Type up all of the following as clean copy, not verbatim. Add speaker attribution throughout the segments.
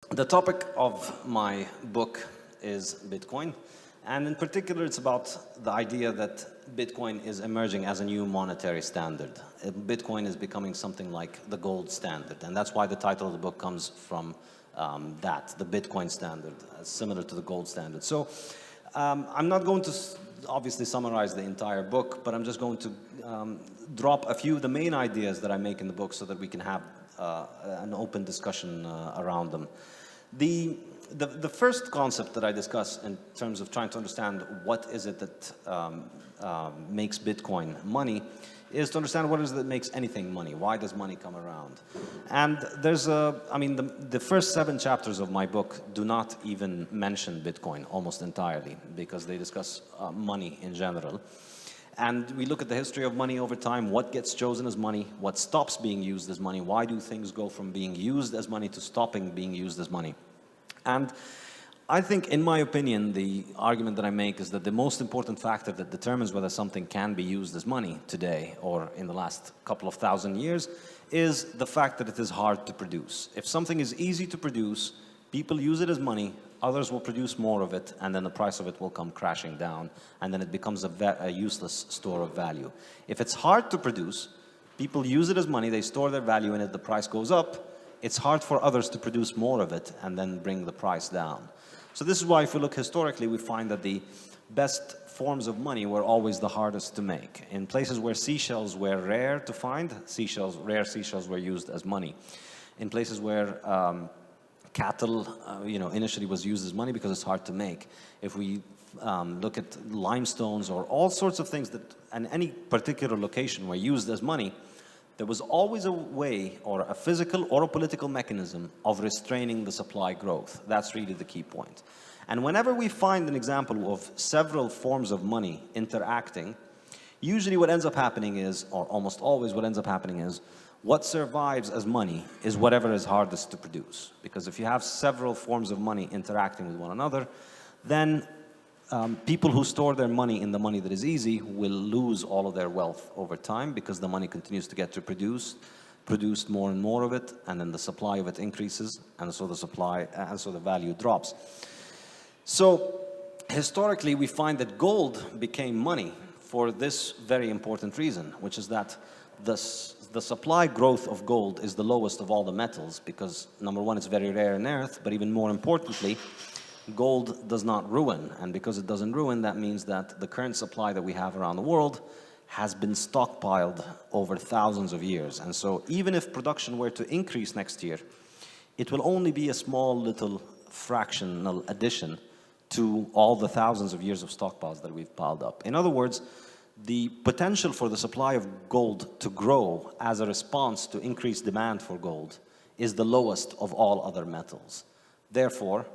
Speaker 1: The topic of my book is Bitcoin, and in particular it's about the idea that Bitcoin is emerging as a new monetary standard. Bitcoin is becoming something like the gold standard, and that's why the title of the book comes from that, the Bitcoin standard, similar to the gold standard. So I'm not going to obviously summarize the entire book, but I'm just going to drop a few of the main ideas that I make in the book so that we can have an open discussion around them. The first concept that I discuss in terms of trying to understand what is it that makes Bitcoin money is to understand what is it that makes anything money. Why does money come around? And there's the first 7 chapters of my book do not even mention Bitcoin almost entirely because they discuss money in general. And we look at the history of money over time, what gets chosen as money, what stops being used as money, why do things go from being used as money to stopping being used as money. And I think, in my opinion, the argument that I make is that the most important factor that determines whether something can be used as money today or in the last couple of thousand years is the fact that it is hard to produce. If something is easy to produce, people use it as money, others will produce more of it, and then the price of it will come crashing down, and then it becomes a useless store of value. If it's hard to produce, people use it as money, they store their value in it, the price goes up, it's hard for others to produce more of it and then bring the price down. So this is why if we look historically, we find that the best forms of money were always the hardest to make. In places where seashells were rare to find, rare seashells were used as money. In places where cattle, initially was used as money because it's hard to make. If we look at limestones or all sorts of things that, in any particular location were used as money, there was always a way, or a physical or a political mechanism of restraining the supply growth. That's really the key point. And whenever we find an example of several forms of money interacting, usually what ends up happening is, or almost always what ends up happening is, what survives as money is whatever is hardest to produce. Because if you have several forms of money interacting with one another, then people who store their money in the money that is easy will lose all of their wealth over time because the money continues to get produced more and more of it, and then the supply of it increases, and so the value drops. So historically, we find that gold became money for this very important reason, which is that the supply growth of gold is the lowest of all the metals because, number one, it's very rare in earth, but even more importantly, gold does not ruin. And because it doesn't ruin, that means that the current supply that we have around the world has been stockpiled over thousands of years. And so even if production were to increase next year, it will only be a small little fractional addition to all the thousands of years of stockpiles that we've piled up. In other words, the potential for the supply of gold to grow as a response to increased demand for gold is the lowest of all other metals. Therefore,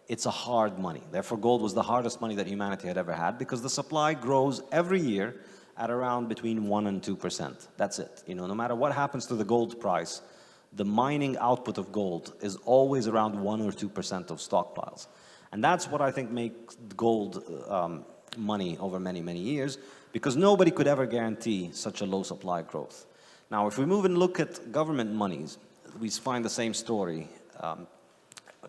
Speaker 1: it's a hard money. Therefore, gold was the hardest money that humanity had ever had because the supply grows every year at around between 1% and 2%. That's it. No matter what happens to the gold price, the mining output of gold is always around 1 or 2% of stockpiles. And that's what I think makes gold money over many, many years, because nobody could ever guarantee such a low supply growth. Now, if we move and look at government monies, we find the same story.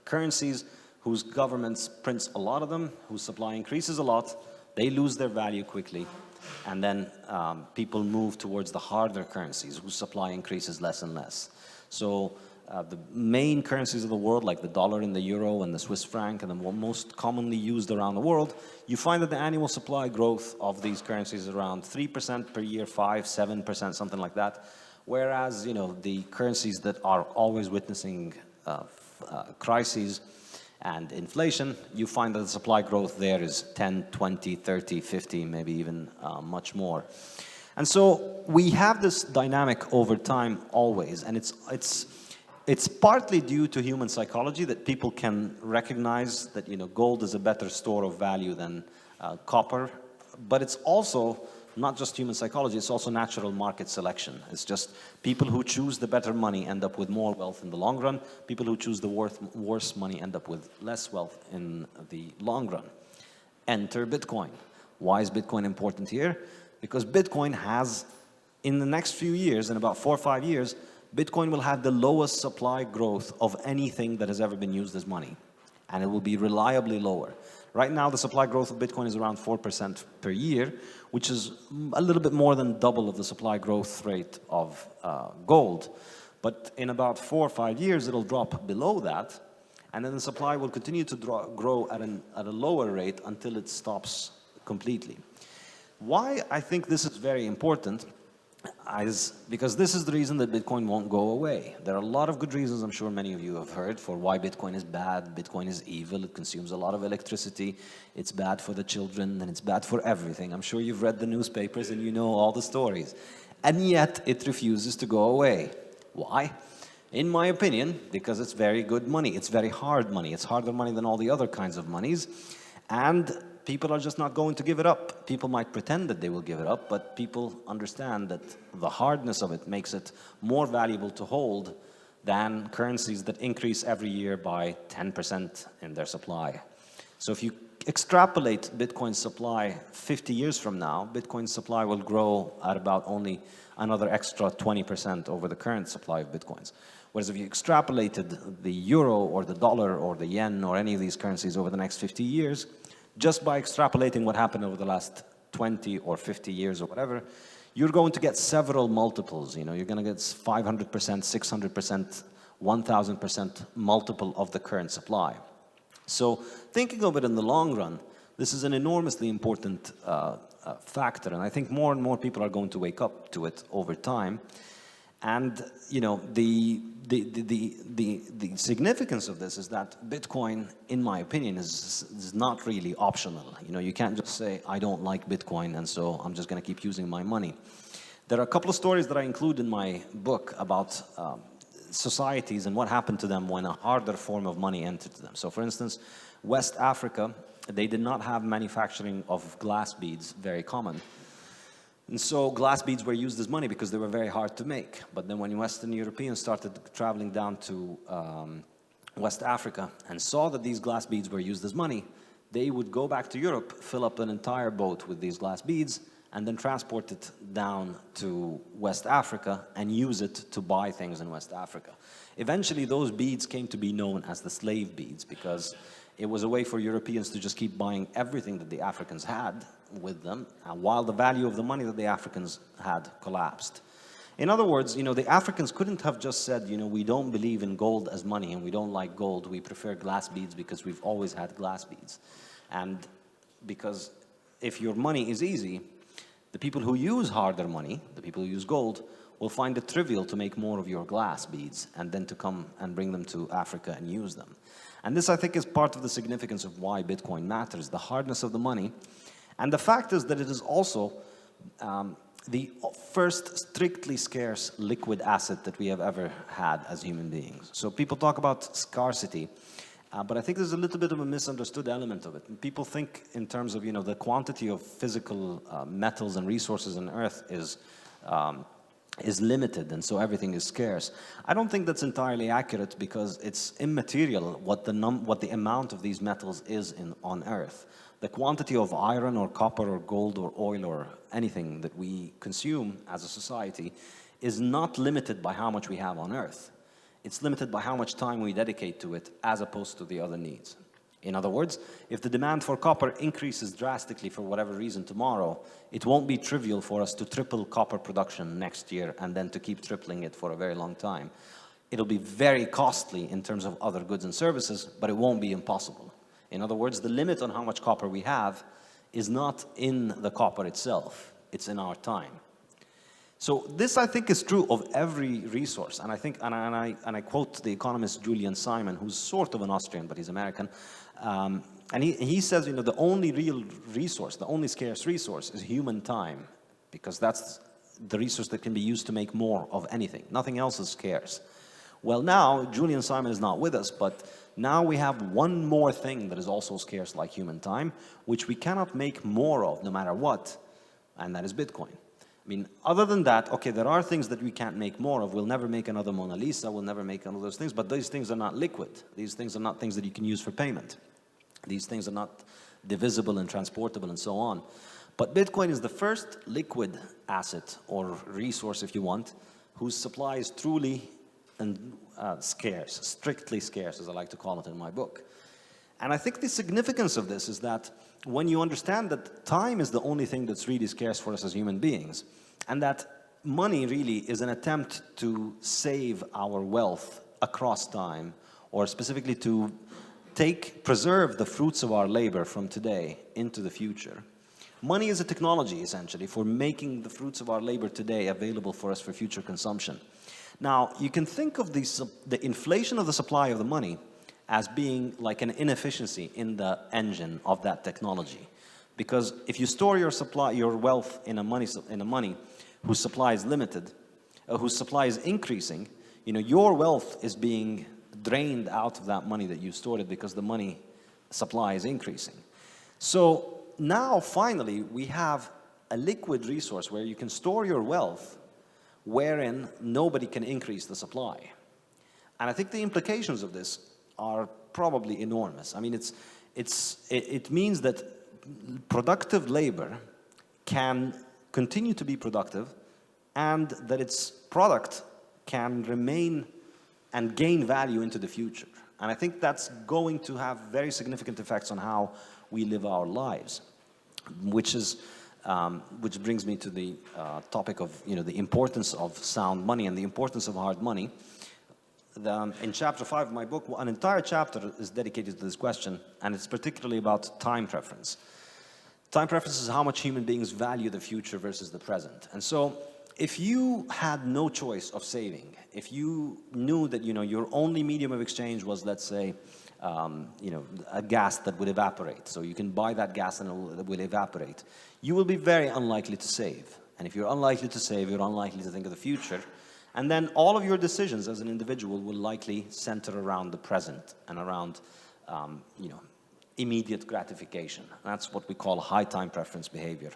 Speaker 1: Currencies whose governments prints a lot of them, whose supply increases a lot, they lose their value quickly. And then people move towards the harder currencies whose supply increases less and less. So the main currencies of the world, like the dollar and the euro and the Swiss franc, and the most commonly used around the world, you find that the annual supply growth of these currencies is around 3% per year, 5, 7%, something like that. Whereas, the currencies that are always witnessing crises and inflation, you find that the supply growth there is 10, 20, 30, 50, maybe even much more. And so we have this dynamic over time always, and it's partly due to human psychology that people can recognize that gold is a better store of value than copper, but it's also not just human psychology, it's also natural market selection. It's just people who choose the better money end up with more wealth in the long run. People who choose the worse money end up with less wealth in the long run. Enter Bitcoin. Why is Bitcoin important here? Because Bitcoin has, in the next few years, in about 4 or 5 years, Bitcoin will have the lowest supply growth of anything that has ever been used as money. And it will be reliably lower. Right now, the supply growth of Bitcoin is around 4% per year, which is a little bit more than double of the supply growth rate of gold. But in about 4 or 5 years, it'll drop below that, and then the supply will continue to grow at a lower rate until it stops completely. Why I think this is very important is because this is the reason that Bitcoin won't go away. There are a lot of good reasons, I'm sure many of you have heard, for why Bitcoin is bad. Bitcoin is evil, it consumes a lot of electricity, it's bad for the children, and it's bad for everything. I'm sure you've read the newspapers and you know all the stories. And yet it refuses to go away. Why? In my opinion, because it's very good money. It's very hard money. It's harder money than all the other kinds of monies. And people are just not going to give it up. People might pretend that they will give it up, but people understand that the hardness of it makes it more valuable to hold than currencies that increase every year by 10% in their supply. So if you extrapolate Bitcoin's supply 50 years from now, Bitcoin's supply will grow at about only another extra 20% over the current supply of Bitcoins. Whereas if you extrapolated the euro or the dollar or the yen or any of these currencies over the next 50 years, just by extrapolating what happened over the last 20 or 50 years or whatever, you're going to get several multiples. You know, you're going to get 500%, 600%, 1,000% multiple of the current supply. So thinking of it in the long run, this is an enormously important factor, and I think more and more people are going to wake up to it over time. And you know, the significance of this is that Bitcoin, in my opinion, is not really optional. You know, you can't just say, I don't like Bitcoin, and so I'm just going to keep using my money. There are a couple of stories that I include in my book about societies and what happened to them when a harder form of money entered them. So for instance, West Africa, they did not have manufacturing of glass beads very common. And so glass beads were used as money because they were very hard to make. But then when Western Europeans started traveling down to West Africa and saw that these glass beads were used as money, they would go back to Europe, fill up an entire boat with these glass beads, and then transport it down to West Africa and use it to buy things in West Africa. Eventually, those beads came to be known as the slave beads because it was a way for Europeans to just keep buying everything that the Africans had with them, while the value of the money that the Africans had collapsed. In other words, you know, the Africans couldn't have just said, you know, we don't believe in gold as money and we don't like gold, we prefer glass beads because we've always had glass beads. And because if your money is easy, the people who use harder money, the people who use gold, will find it trivial to make more of your glass beads and then to come and bring them to Africa and use them. And this, I think, is part of the significance of why Bitcoin matters, the hardness of the money. And the fact is that it is also the first strictly scarce liquid asset that we have ever had as human beings. So people talk about scarcity, but I think there's a little bit of a misunderstood element of it. People think in terms of, you know, the quantity of physical metals and resources on Earth is limited, and so everything is scarce. I don't think that's entirely accurate because it's immaterial what the amount of these metals is on Earth. The quantity of iron or copper or gold or oil or anything that we consume as a society is not limited by how much we have on Earth. It's limited by how much time we dedicate to it as opposed to the other needs. In other words, if the demand for copper increases drastically for whatever reason tomorrow, it won't be trivial for us to triple copper production next year and then to keep tripling it for a very long time. It'll be very costly in terms of other goods and services, but it won't be impossible. In other words, the limit on how much copper we have is not in the copper itself, it's in our time. So this, I think, is true of every resource, and I think, and I quote the economist Julian Simon, who's sort of an Austrian, but he's American, and he says, you know, the only real resource, the only scarce resource is human time, because that's the resource that can be used to make more of anything. Nothing else is scarce. Well, now, Julian Simon is not with us, but now we have one more thing that is also scarce like human time, which we cannot make more of no matter what, and that is Bitcoin. I mean, other than that, okay, there are things that we can't make more of. We'll never make another Mona Lisa, we'll never make another those things, but these things are not liquid. These things are not things that you can use for payment. These things are not divisible and transportable and so on. But Bitcoin is the first liquid asset, or resource if you want, whose supply is truly and scarce, strictly scarce, as I like to call it in my book. And I think the significance of this is that when you understand that time is the only thing that's really scarce for us as human beings, and that money really is an attempt to save our wealth across time, or specifically to preserve the fruits of our labor from today into the future. Money is a technology, essentially, for making the fruits of our labor today available for us for future consumption. Now, you can think of the inflation of the supply of the money as being like an inefficiency in the engine of that technology. Because if you store your wealth in a money whose supply is limited, whose supply is increasing, your wealth is being drained out of that money that you stored it because the money supply is increasing. So now, finally, we have a liquid resource where you can store your wealth wherein nobody can increase the supply. And I think the implications of this are probably enormous. I mean, it means that productive labor can continue to be productive and that its product can remain and gain value into the future. And I think that's going to have very significant effects on how we live our lives, which brings me to the topic of the importance of sound money and the importance of hard money. In chapter 5 of my book, an entire chapter is dedicated to this question, and it's particularly about time preference. Time preference is how much human beings value the future versus the present. And so, if you had no choice of saving, if you knew that your only medium of exchange was, let's say, a gas that would evaporate, so you can buy that gas and it will evaporate, you will be very unlikely to save. And if you're unlikely to save, you're unlikely to think of the future. And then all of your decisions as an individual will likely center around the present and around, immediate gratification. That's what we call high time preference behavior.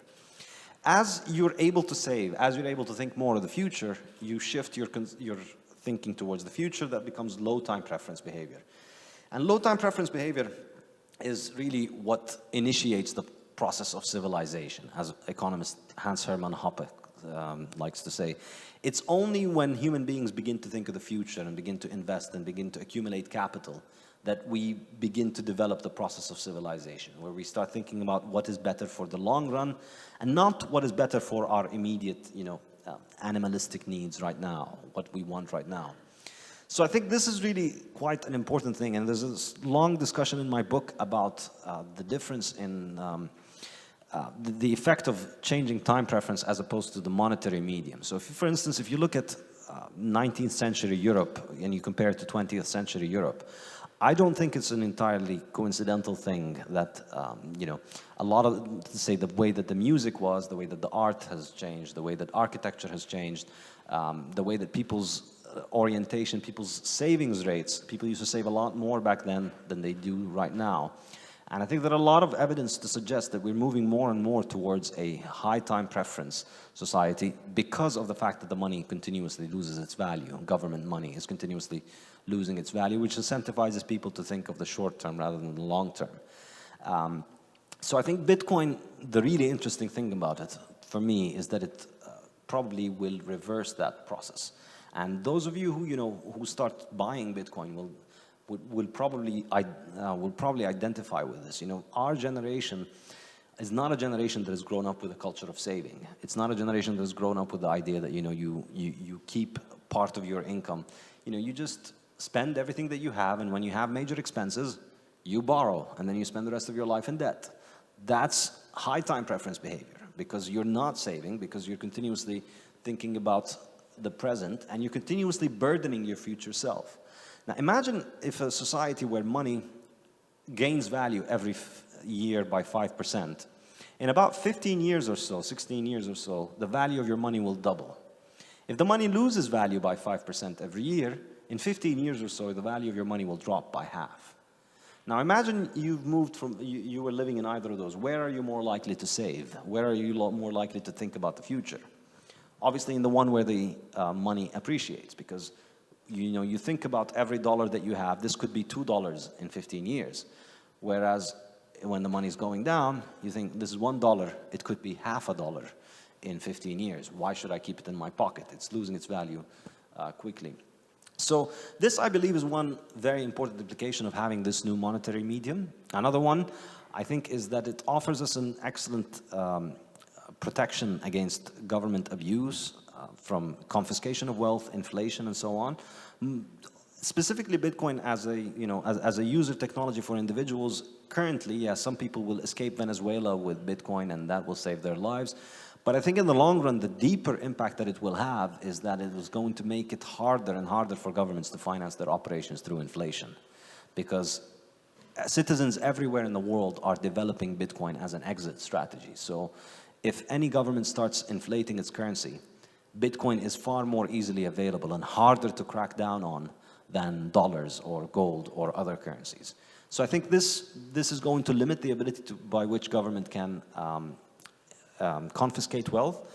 Speaker 1: As you're able to save, as you're able to think more of the future, you shift your thinking towards the future. That becomes low time preference behavior. And low time preference behavior is really what initiates the process of civilization, as economist Hans Hermann Hoppe likes to say. It's only when human beings begin to think of the future and begin to invest and begin to accumulate capital that we begin to develop the process of civilization, where we start thinking about what is better for the long run and not what is better for our immediate, animalistic needs right now, what we want right now. So I think this is really quite an important thing, and there's a long discussion in my book about the difference in the effect of changing time preference as opposed to the monetary medium. So for instance, if you look at 19th century Europe and you compare it to 20th century Europe, I don't think it's an entirely coincidental thing that, a lot of, say, the way that the music was, the way that the art has changed, the way that architecture has changed, the way that people's orientation, people's savings rates, people used to save a lot more back then than they do right now. And I think there are a lot of evidence to suggest that we're moving more and more towards a high time preference society because of the fact that the money continuously loses its value. Government money is continuously losing its value, which incentivizes people to think of the short term rather than the long term. So I think Bitcoin, the really interesting thing about it, for me, is that it probably will reverse that process. And those of you who start buying Bitcoin will probably identify with this. Our generation is not a generation that has grown up with a culture of saving. It's not a generation that has grown up with the idea that you keep part of your income. You just spend everything that you have, and when you have major expenses, you borrow, and then you spend the rest of your life in debt. That's high time preference behavior, because you're not saving, because you're continuously thinking about the present, and you're continuously burdening your future self. Now imagine if a society where money gains value every year by 5%. In about 15 years or so, 16 years or so, the value of your money will double. If the money loses value by 5% every year, in 15 years or so, the value of your money will drop by half. Now imagine you've moved from, you were living in either of those. Where are you more likely to save? Where are you more likely to think about the future? Obviously in the one where the money appreciates, because you think about every dollar that you have, this could be $2 in 15 years. Whereas when the money's going down, you think this is $1, it could be half a dollar in 15 years. Why should I keep it in my pocket? It's losing its value quickly. So this, I believe, is one very important implication of having this new monetary medium. Another one, I think, is that it offers us an excellent protection against government abuse, from confiscation of wealth, inflation, and so on. Specifically, Bitcoin as a, as a user technology for individuals, currently, yes, some people will escape Venezuela with Bitcoin and that will save their lives. But I think in the long run, the deeper impact that it will have is that it is going to make it harder and harder for governments to finance their operations through inflation. Because citizens everywhere in the world are developing Bitcoin as an exit strategy. So if any government starts inflating its currency, Bitcoin is far more easily available and harder to crack down on than dollars or gold or other currencies. So I think this is going to limit the ability by which government can confiscate wealth.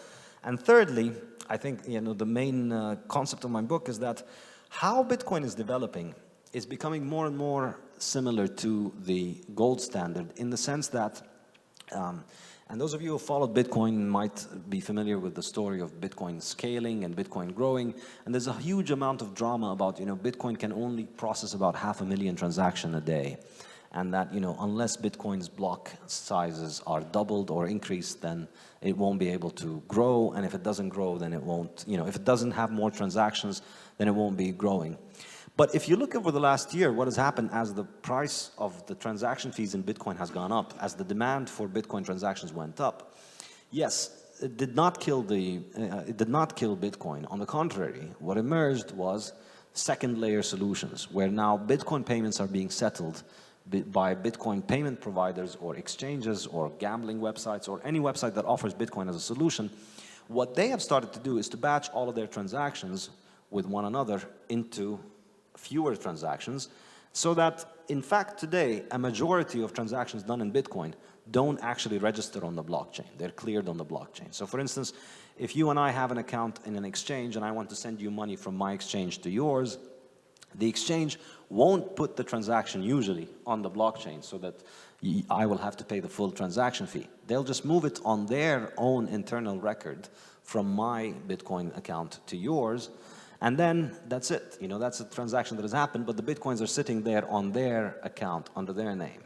Speaker 1: And thirdly, I think the main concept of my book is that how Bitcoin is developing is becoming more and more similar to the gold standard, in the sense that, and those of you who followed Bitcoin might be familiar with the story of Bitcoin scaling and Bitcoin growing. And there's a huge amount of drama about, Bitcoin can only process about 500,000 transactions a day. And that, unless Bitcoin's block sizes are doubled or increased, then it won't be able to grow. And if it doesn't grow, then it won't, if it doesn't have more transactions, then it won't be growing. But if you look over the last year, what has happened as the price of the transaction fees in Bitcoin has gone up, as the demand for Bitcoin transactions went up, yes, it did not kill Bitcoin. On the contrary, what emerged was second layer solutions, where now Bitcoin payments are being settled by Bitcoin payment providers or exchanges or gambling websites or any website that offers Bitcoin as a solution. What they have started to do is to batch all of their transactions with one another into fewer transactions, so that, in fact, today, a majority of transactions done in Bitcoin don't actually register on the blockchain. They're cleared on the blockchain. So, for instance, if you and I have an account in an exchange and I want to send you money from my exchange to yours, the exchange won't put the transaction usually on the blockchain so that I will have to pay the full transaction fee. They'll just move it on their own internal record from my Bitcoin account to yours. And then that's it. That's a transaction that has happened, but the Bitcoins are sitting there on their account under their name.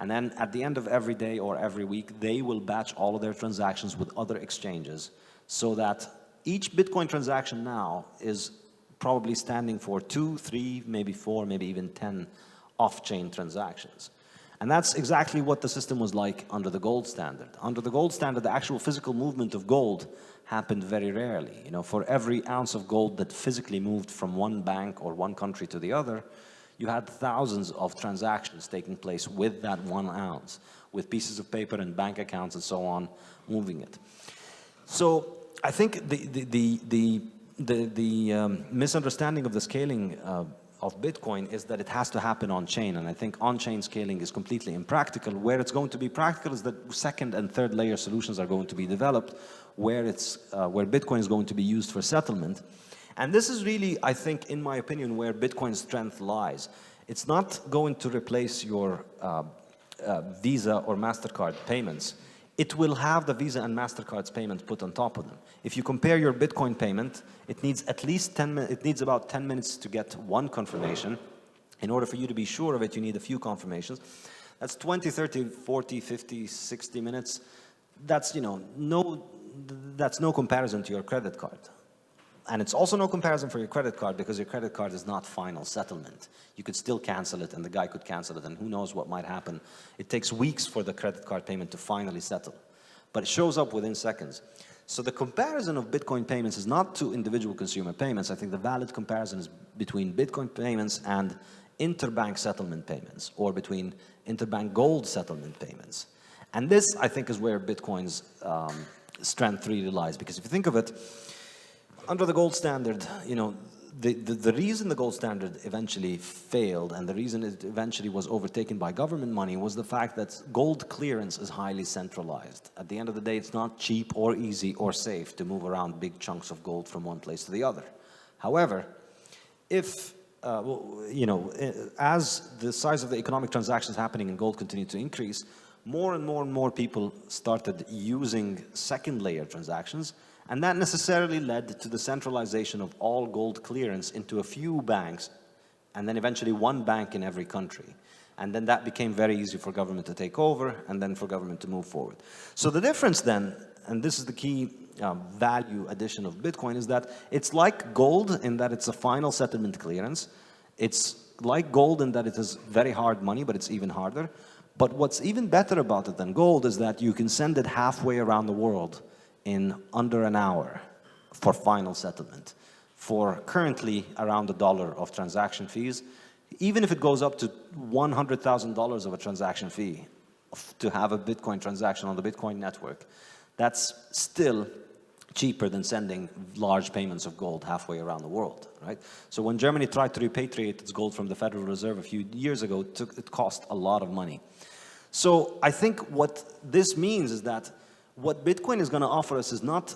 Speaker 1: And then at the end of every day or every week, they will batch all of their transactions with other exchanges, so that each Bitcoin transaction now is probably standing for 2, 3, maybe 4, maybe even 10 off-chain transactions. And that's exactly what the system was like under the gold standard. Under the gold standard, the actual physical movement of gold happened very rarely. For every ounce of gold that physically moved from one bank or one country to the other, you had thousands of transactions taking place with that 1 ounce, with pieces of paper and bank accounts and so on moving it. So I think the misunderstanding of the scaling of Bitcoin is that it has to happen on-chain, and I think on-chain scaling is completely impractical. Where it's going to be practical is that second and third layer solutions are going to be developed, where Bitcoin is going to be used for settlement. And this is really, I think, in my opinion, where Bitcoin's strength lies. It's not going to replace your Visa or MasterCard payments. It will have the Visa and MasterCard's payments put on top of them. If you compare your Bitcoin payment, it needs at least 10 minutes, it needs about 10 minutes to get one confirmation. In order for you to be sure of it, you need a few confirmations. That's 20, 30, 40, 50, 60 minutes. That's, that's no comparison to your credit card. And it's also no comparison for your credit card, because your credit card is not final settlement. You could still cancel it, and the guy could cancel it, and who knows what might happen. It takes weeks for the credit card payment to finally settle. But it shows up within seconds. So the comparison of Bitcoin payments is not to individual consumer payments. I think the valid comparison is between Bitcoin payments and interbank settlement payments, or between interbank gold settlement payments. And this, I think, is where Bitcoin's strength really lies. Because if you think of it, under the gold standard, the reason the gold standard eventually failed, and the reason it eventually was overtaken by government money, was the fact that gold clearance is highly centralized. At the end of the day, it's not cheap or easy or safe to move around big chunks of gold from one place to the other. However, if as the size of the economic transactions happening in gold continue to increase, more and more and more people started using second layer transactions, and that necessarily led to the centralization of all gold clearance into a few banks, and then eventually one bank in every country. And then that became very easy for government to take over, and then for government to move forward. So the difference then, and this is the key value addition of Bitcoin, is that it's like gold in that it's a final settlement clearance. It's like gold in that it is very hard money, but it's even harder. But what's even better about it than gold is that you can send it halfway around the world in under an hour for final settlement, for currently around $1 of transaction fees. Even if it goes up to $100,000 of a transaction fee to have a Bitcoin transaction on the Bitcoin network, that's still cheaper than sending large payments of gold halfway around the world, right? So when Germany tried to repatriate its gold from the Federal Reserve a few years ago, it cost a lot of money. So I think what this means is that what Bitcoin is going to offer us is not,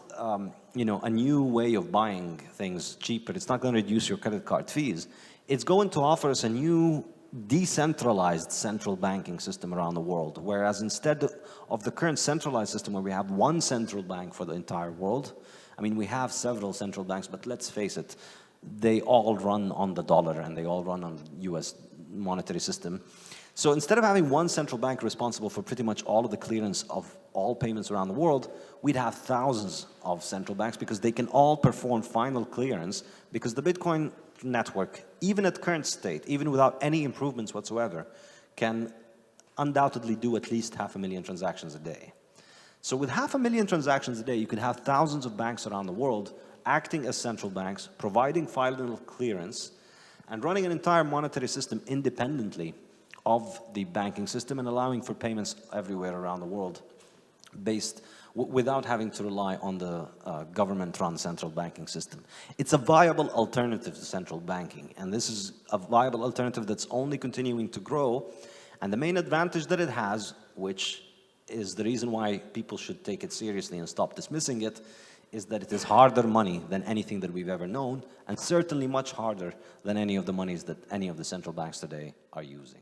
Speaker 1: you know, a new way of buying things cheaper. It's not going to reduce your credit card fees. It's going to offer us a new decentralized central banking system around the world, whereas instead of the current centralized system where we have one central bank for the entire world, I mean, we have several central banks, but let's face it, they all run on the dollar and they all run on the US monetary system. So instead of having one central bank responsible for pretty much all of the clearance of all payments around the world, we'd have thousands of central banks because they can all perform final clearance, because the Bitcoin network, even at current state, even without any improvements whatsoever, can undoubtedly do at least 500,000 transactions a day. So with 500,000 transactions a day, you could have thousands of banks around the world acting as central banks, providing final clearance, and running an entire monetary system independently of the banking system and allowing for payments everywhere around the world based without having to rely on the government-run central banking system. It's a viable alternative to central banking, and this is a viable alternative that's only continuing to grow. And the main advantage that it has, which is the reason why people should take it seriously and stop dismissing it, is that it is harder money than anything that we've ever known, and certainly much harder than any of the monies that any of the central banks today are using.